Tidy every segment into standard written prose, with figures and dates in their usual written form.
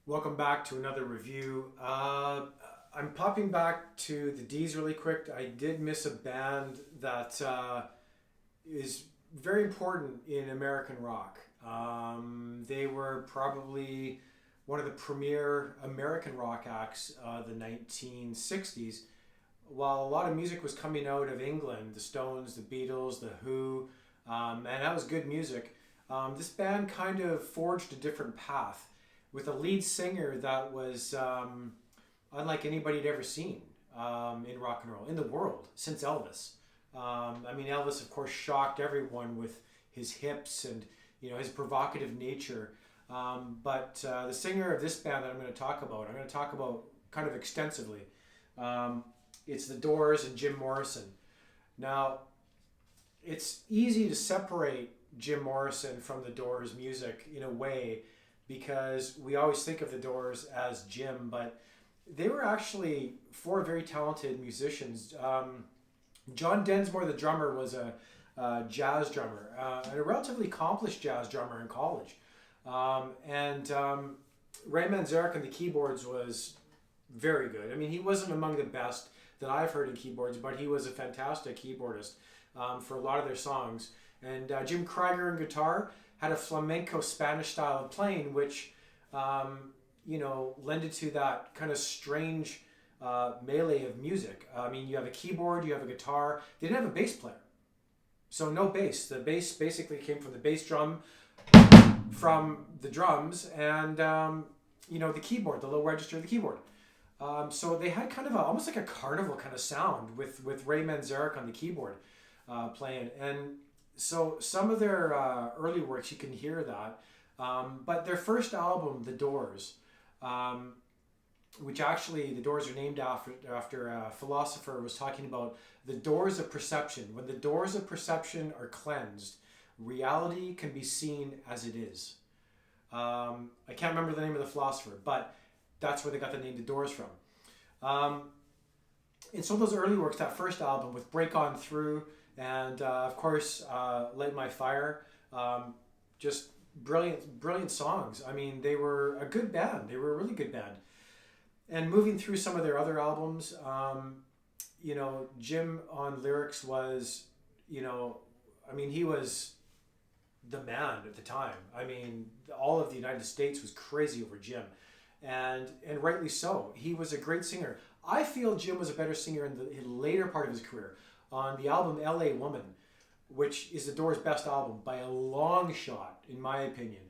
Welcome back to another review. I'm popping back to the D's really quick. I did miss a band that is very important in American rock. They were probably one of the premier American rock acts of the 1960s. While a lot of music was coming out of England, the Stones, the Beatles, the Who, and that was good music, this band kind of forged a different path with a lead singer that was unlike anybody had ever seen in rock and roll in the world since Elvis. Elvis, of course, shocked everyone with his hips and his provocative nature. But the singer of this band that I'm going to talk about kind of extensively. Um, it's the Doors and Jim Morrison. Now, it's easy to separate Jim Morrison from the Doors music in a way because we always think of the Doors as Jim, but they were actually four very talented musicians. John Densmore, the drummer, was a jazz drummer, and a relatively accomplished jazz drummer in college. And Ray Manzarek on the keyboards was very good. I mean, he wasn't among the best that I've heard in keyboards, but he was a fantastic keyboardist for a lot of their songs. And Jim Krieger on guitar had a flamenco Spanish style of playing, which lended to that kind of strange melee of music. I mean, you have a keyboard, you have a guitar. They didn't have a bass player, so no bass. The bass basically came from the bass drum, from the drums, and the keyboard, the low register of the keyboard. So they had kind of almost like a carnival kind of sound with Ray Manzarek on the keyboard playing. And so some of their early works, you can hear that. But their first album, The Doors, which actually the Doors are named after a philosopher, was talking about the doors of perception. When the doors of perception are cleansed, reality can be seen as it is. I can't remember the name of the philosopher, but that's where they got the name The Doors from. And so those early works, that first album with Break On Through and of course Light My Fire, just brilliant songs. I mean, they were a good band. They were a really good band. And moving through some of their other albums, Jim on lyrics was, he was the man at the time. I mean, all of the United States was crazy over Jim, and rightly so. He was a great singer. I feel Jim was a better singer in the later part of his career. On the album L.A. Woman, which is the Doors' best album by a long shot, in my opinion,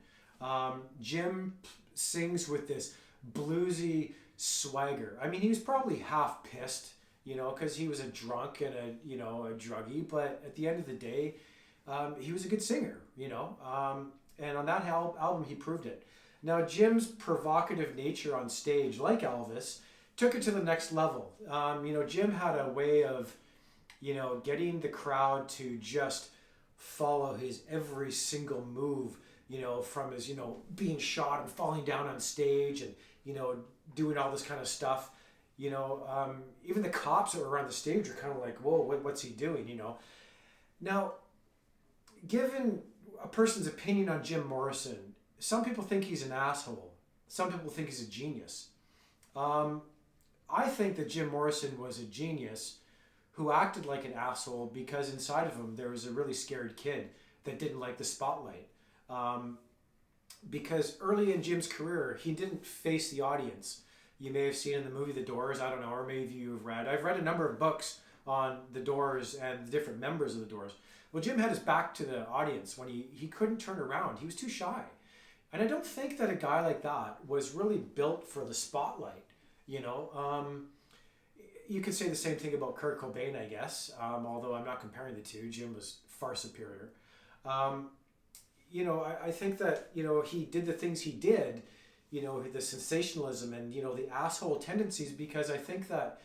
Jim sings with this bluesy swagger. I mean, he was probably half pissed, because he was a drunk and a druggie. But at the end of the day, he was a good singer, and on that album, he proved it. Now, Jim's provocative nature on stage, like Elvis, took it to the next level. Jim had a way of, getting the crowd to just follow his every single move, from his, being shot and falling down on stage and, doing all this kind of stuff. Even the cops that were around the stage were kind of like, whoa, what's he doing, Now, given a person's opinion on Jim Morrison, some people think he's an asshole. Some people think he's a genius. I think that Jim Morrison was a genius who acted like an asshole because inside of him there was a really scared kid that didn't like the spotlight. Because early in Jim's career, he didn't face the audience. You may have seen in the movie The Doors, I don't know, or maybe you've read. I've read a number of books on the Doors and the different members of the Doors. Well, Jim had his back to the audience when he couldn't turn around. He was too shy. And I don't think that a guy like that was really built for the spotlight, You could say the same thing about Kurt Cobain, I guess, although I'm not comparing the two. Jim was far superior. I think that, he did the things he did, the sensationalism and, the asshole tendencies, because I think that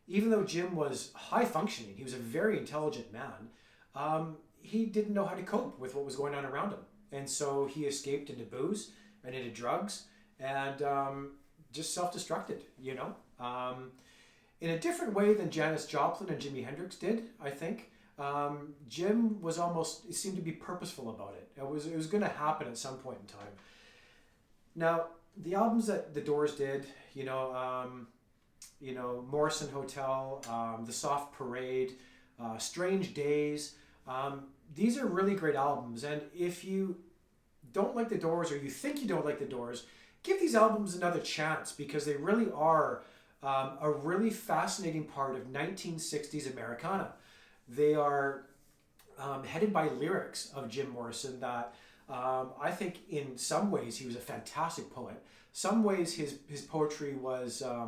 even though Jim was high functioning, he was a very intelligent man, he didn't know how to cope with what was going on around him. And so he escaped into booze and into drugs and just self-destructed, in a different way than Janis Joplin and Jimi Hendrix did, I think. Jim was it seemed to be purposeful about it. It was going to happen at some point in time. Now, the albums that the Doors did, Morrison Hotel, The Soft Parade, Strange Days. These are really great albums, and if you don't like the Doors or you think you don't like the Doors, give these albums another chance because they really are a really fascinating part of 1960s Americana. They are headed by lyrics of Jim Morrison that I think in some ways he was a fantastic poet. Some ways his poetry was a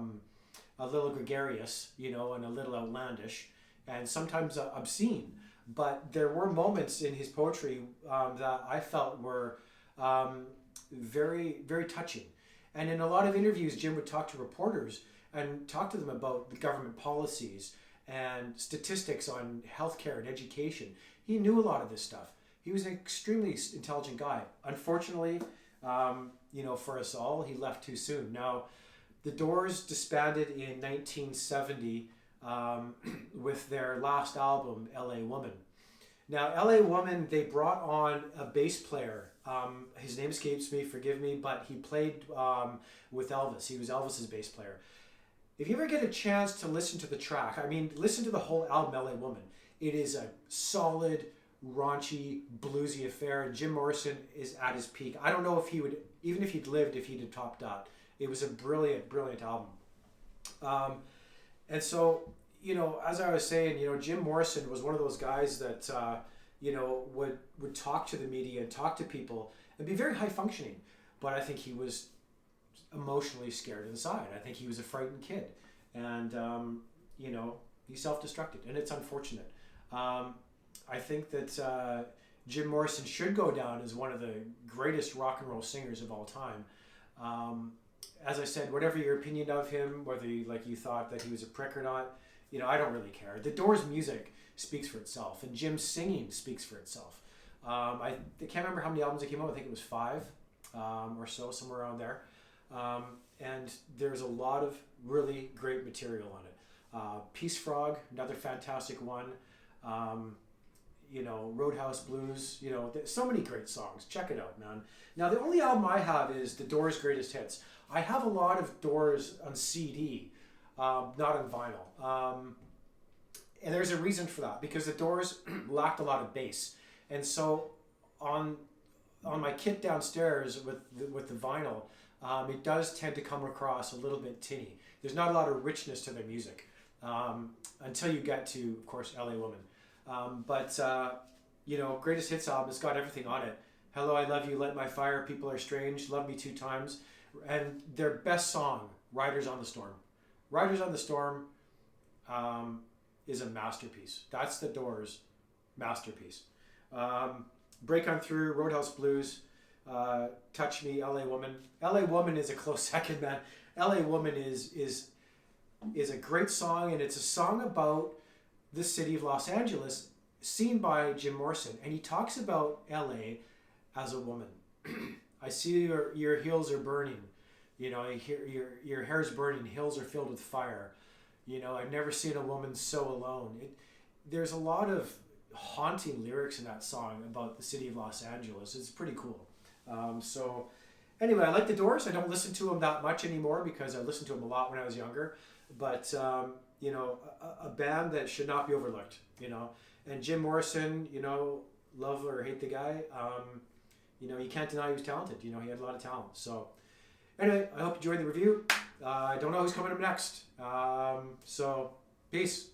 little gregarious, and a little outlandish, and sometimes obscene. But there were moments in his poetry that I felt were very, very touching. And in a lot of interviews, Jim would talk to reporters and talk to them about the government policies and statistics on healthcare and education. He knew a lot of this stuff. He was an extremely intelligent guy. Unfortunately, for us all, he left too soon. Now, the Doors disbanded in 1970 with their last album, L.A. Woman. Now, L.A. Woman, they brought on a bass player. His name escapes me, forgive me, but he played with Elvis. He was Elvis's bass player. If you ever get a chance to listen to the track, listen to the whole album, L.A. Woman. It is a solid, raunchy, bluesy affair, and Jim Morrison is at his peak. I don't know if he would, even if he'd lived, if he'd have topped that. It was a brilliant, brilliant album. And so, as I was saying, Jim Morrison was one of those guys that, would talk to the media and talk to people and be very high functioning. But I think he was emotionally scared inside. I think he was a frightened kid. And, he self-destructed. And it's unfortunate. I think that Jim Morrison should go down as one of the greatest rock and roll singers of all time. As I said, whatever your opinion of him, whether you thought that he was a prick or not, I don't really care. The Doors' music speaks for itself, and Jim's singing speaks for itself. I can't remember how many albums it came out. I think it was 5 or so, somewhere around there. And there's a lot of really great material on it. Peace Frog, another fantastic one. Roadhouse Blues. So many great songs. Check it out, man. Now, the only album I have is the Doors' Greatest Hits. I have a lot of Doors on CD, not on vinyl. And there's a reason for that, because the Doors lacked a lot of bass. And so on my kit downstairs with the vinyl, it does tend to come across a little bit tinny. There's not a lot of richness to their music until you get to, of course, L.A. Woman. Greatest Hits album, it's got everything on it. Hello, I Love You, Light My Fire, People Are Strange, Love Me 2 Times. And their best song, Riders on the Storm. Riders on the Storm is a masterpiece. That's the Doors' masterpiece. Break On Through, Roadhouse Blues, Touch Me, L.A. Woman. L.A. Woman is a close second, man. L.A. Woman is a great song, and it's a song about the city of Los Angeles, seen by Jim Morrison. And he talks about L.A. as a woman. I see your heels are burning. I hear your hair's burning. Hills are filled with fire. I've never seen a woman so alone. There's a lot of haunting lyrics in that song about the city of Los Angeles. It's pretty cool. So anyway, I like the Doors. I don't listen to them that much anymore because I listened to them a lot when I was younger. But, a band that should not be overlooked, And Jim Morrison, love or hate the guy, you can't deny he was talented. He had a lot of talent. So anyway, I hope you enjoyed the review. I don't know who's coming up next. So peace.